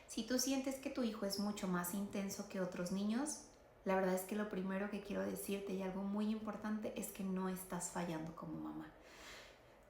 Si tú sientes que tu hijo es mucho más intenso que otros niños, la verdad es que lo primero que quiero decirte y algo muy importante es que no estás fallando como mamá.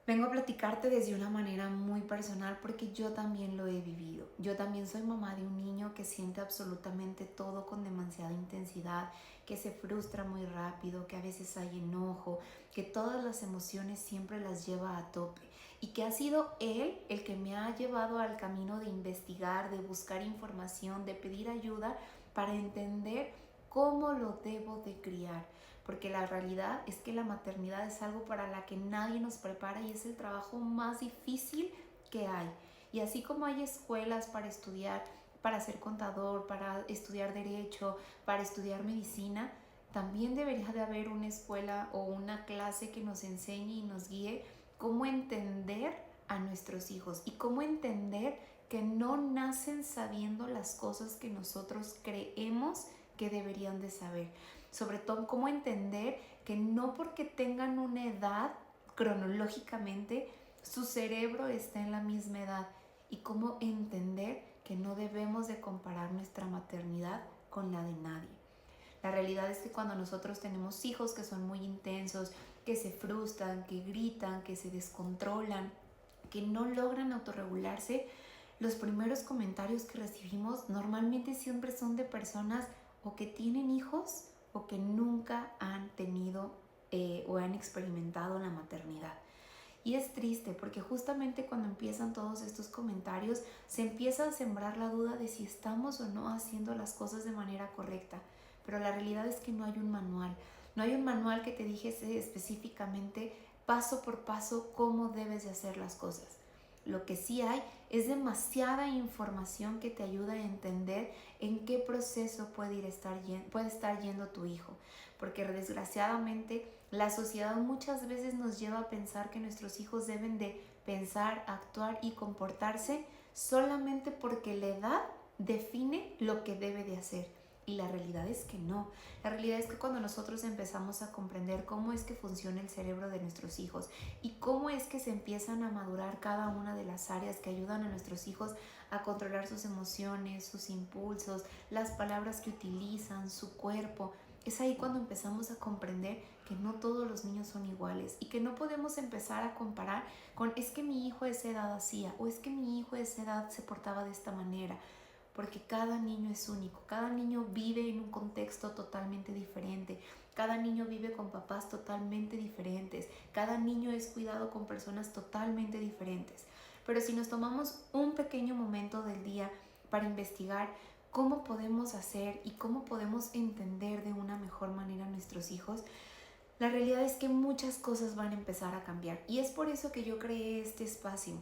Vengo a platicarte desde una manera muy personal porque yo también lo he vivido. Yo también soy mamá de un niño que siente absolutamente todo con demasiada intensidad, que se frustra muy rápido, que a veces hay enojo, que todas las emociones siempre las lleva a tope y que ha sido él el que me ha llevado al camino de investigar, de buscar información, de pedir ayuda para entender cómo lo debo de criar, porque la realidad es que la maternidad es algo para la que nadie nos prepara y es el trabajo más difícil que hay. Y así como hay escuelas para estudiar, para ser contador, para estudiar derecho, para estudiar medicina, también debería de haber una escuela o una clase que nos enseñe y nos guíe cómo entender a nuestros hijos y cómo entender que no nacen sabiendo las cosas que nosotros creemos que deberían de saber. Sobre todo, cómo entender que no porque tengan una edad cronológicamente, su cerebro está en la misma edad, y cómo entender que no debemos de comparar nuestra maternidad con la de nadie. La realidad es que cuando nosotros tenemos hijos que son muy intensos, que se frustran, que gritan, que se descontrolan, que no logran autorregularse, los primeros comentarios que recibimos normalmente siempre son de personas o que tienen hijos o que nunca han tenido o han experimentado la maternidad. Y es triste porque justamente cuando empiezan todos estos comentarios se empieza a sembrar la duda de si estamos o no haciendo las cosas de manera correcta. Pero la realidad es que no hay un manual. No hay un manual que te dijese específicamente paso por paso cómo debes de hacer las cosas. Lo que sí hay es demasiada información que te ayuda a entender en qué proceso puede estar yendo tu hijo. Porque desgraciadamente la sociedad muchas veces nos lleva a pensar que nuestros hijos deben de pensar, actuar y comportarse solamente porque la edad define lo que debe de hacer. Y la realidad es que no. La realidad es que cuando nosotros empezamos a comprender cómo es que funciona el cerebro de nuestros hijos y cómo es que se empiezan a madurar cada una de las áreas que ayudan a nuestros hijos a controlar sus emociones, sus impulsos, las palabras que utilizan, su cuerpo, es ahí cuando empezamos a comprender que no todos los niños son iguales y que no podemos empezar a comparar con es que mi hijo de esa edad hacía o es que mi hijo de esa edad se portaba de esta manera. Porque cada niño es único, cada niño vive en un contexto totalmente diferente, cada niño vive con papás totalmente diferentes, cada niño es cuidado con personas totalmente diferentes. Pero si nos tomamos un pequeño momento del día para investigar cómo podemos hacer y cómo podemos entender de una mejor manera a nuestros hijos, la realidad es que muchas cosas van a empezar a cambiar. Y es por eso que yo creé este espacio,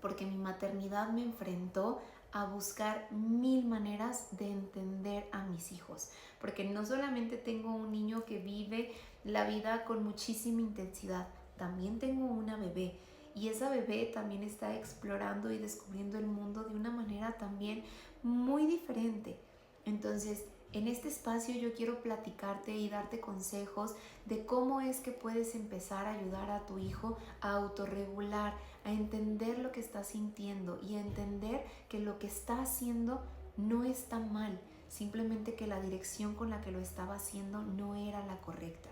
porque mi maternidad me enfrentó a buscar 1000 maneras de entender a mis hijos, porque no solamente tengo un niño que vive la vida con muchísima intensidad, también tengo una bebé y esa bebé también está explorando y descubriendo el mundo de una manera también muy diferente. Entonces, en este espacio yo quiero platicarte y darte consejos de cómo es que puedes empezar a ayudar a tu hijo a autorregular, a entender lo que está sintiendo y a entender que lo que está haciendo no está mal, simplemente que la dirección con la que lo estaba haciendo no era la correcta.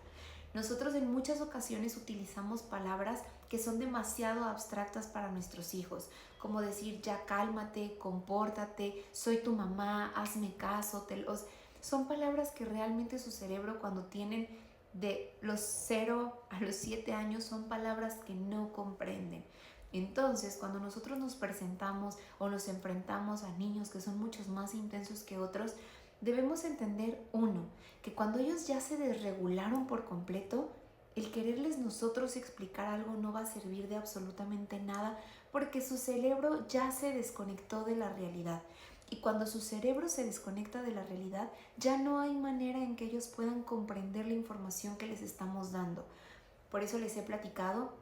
Nosotros en muchas ocasiones utilizamos palabras que son demasiado abstractas para nuestros hijos, como decir ya cálmate, compórtate, soy tu mamá, hazme caso. Son palabras que realmente su cerebro cuando tienen de los 0 a los 7 años son palabras que no comprenden. Entonces, cuando nosotros nos presentamos o nos enfrentamos a niños que son muchos más intensos que otros, debemos entender, uno, que cuando ellos ya se desregularon por completo, el quererles nosotros explicar algo no va a servir de absolutamente nada porque su cerebro ya se desconectó de la realidad. Y cuando su cerebro se desconecta de la realidad, ya no hay manera en que ellos puedan comprender la información que les estamos dando. Por eso les he platicado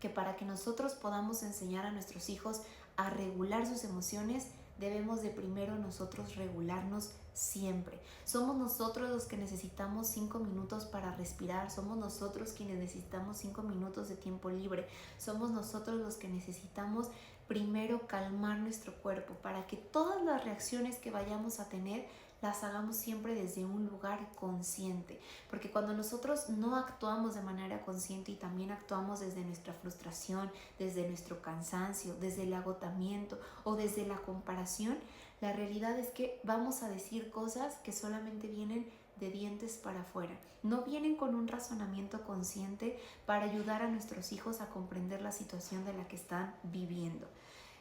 que para que nosotros podamos enseñar a nuestros hijos a regular sus emociones, debemos de primero nosotros regularnos siempre. Somos nosotros los que necesitamos 5 minutos para respirar, somos nosotros quienes necesitamos 5 minutos de tiempo libre, somos nosotros los que necesitamos primero calmar nuestro cuerpo para que todas las reacciones que vayamos a tener las hagamos siempre desde un lugar consciente, porque cuando nosotros no actuamos de manera consciente y también actuamos desde nuestra frustración, desde nuestro cansancio, desde el agotamiento o desde la comparación, la realidad es que vamos a decir cosas que solamente vienen de dientes para afuera, no vienen con un razonamiento consciente para ayudar a nuestros hijos a comprender la situación de la que están viviendo.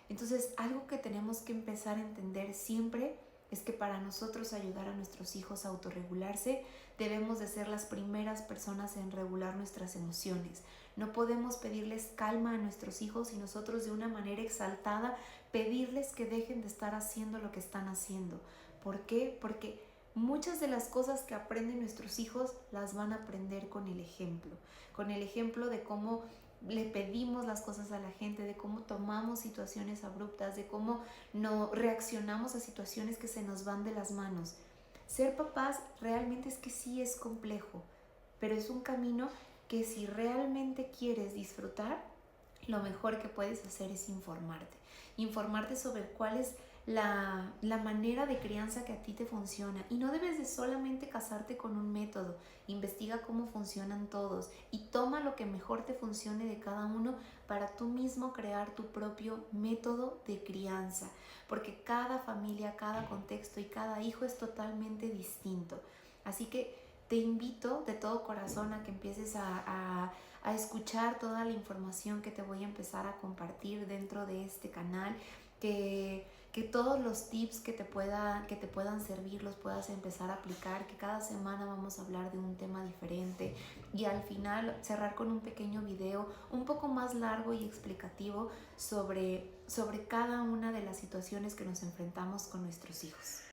Entonces, algo que tenemos que empezar a entender siempre es que para nosotros ayudar a nuestros hijos a autorregularse, debemos de ser las primeras personas en regular nuestras emociones. No podemos pedirles calma a nuestros hijos y nosotros de una manera exaltada pedirles que dejen de estar haciendo lo que están haciendo. ¿Por qué? Porque muchas de las cosas que aprenden nuestros hijos las van a aprender con el ejemplo de cómo le pedimos las cosas a la gente, de cómo tomamos situaciones abruptas, de cómo no reaccionamos a situaciones que se nos van de las manos. Ser papás realmente es que sí es complejo, pero es un camino que si realmente quieres disfrutar, lo mejor que puedes hacer es informarte sobre cuál es la manera de crianza que a ti te funciona, y no debes de solamente casarte con un método. Investiga cómo funcionan todos y toma lo que mejor te funcione de cada uno para tú mismo crear tu propio método de crianza, porque cada familia, cada contexto y cada hijo es totalmente distinto. Así que te invito de todo corazón a que empieces a escuchar toda la información que te voy a empezar a compartir dentro de este canal, que todos los tips que te puedan servir los puedas empezar a aplicar, que cada semana vamos a hablar de un tema diferente y al final cerrar con un pequeño video un poco más largo y explicativo sobre cada una de las situaciones que nos enfrentamos con nuestros hijos.